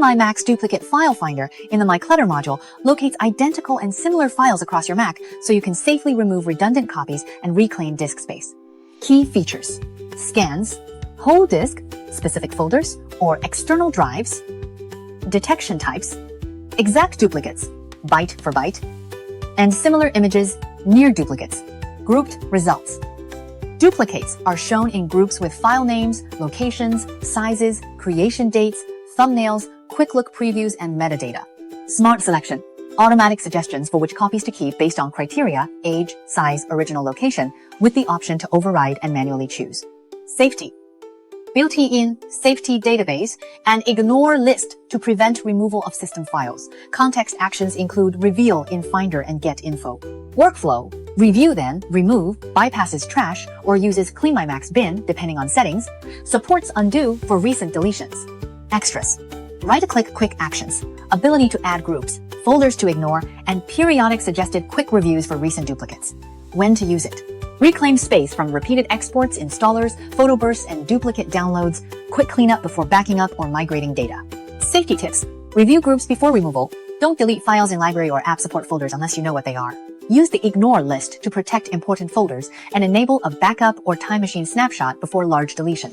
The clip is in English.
CleanMyMac's duplicate file finder in the My Clutter module locates identical and similar files across your Mac so you can safely remove redundant copies and reclaim disk space. Key features: scans, whole disk, specific folders, or external drives, detection types, exact duplicates, byte for byte, and similar images, near duplicates, grouped results. Duplicates are shown in groups with file names, locations, sizes, creation dates, thumbnails, quick look previews, and metadata. Smart selection, automatic suggestions for which copies to keep based on criteria, age, size, original location, with the option to override and manually choose. Safety, built-in safety database and ignore list to prevent removal of system files. Context actions include reveal in Finder and get info. Workflow, review then, remove, bypasses trash, or uses CleanMyMac's bin depending on settings, supports undo for recent deletions. Extras, right-click quick actions, ability to add groups, folders to ignore, and periodic suggested quick reviews for recent duplicates. When to use it: reclaim space from repeated exports, installers, photo bursts, and duplicate downloads, quick cleanup before backing up or migrating data. Safety tips: review groups before removal, don't delete files in library or app support folders unless you know what they are. Use the ignore list to protect important folders and enable a backup or time machine snapshot before large deletions.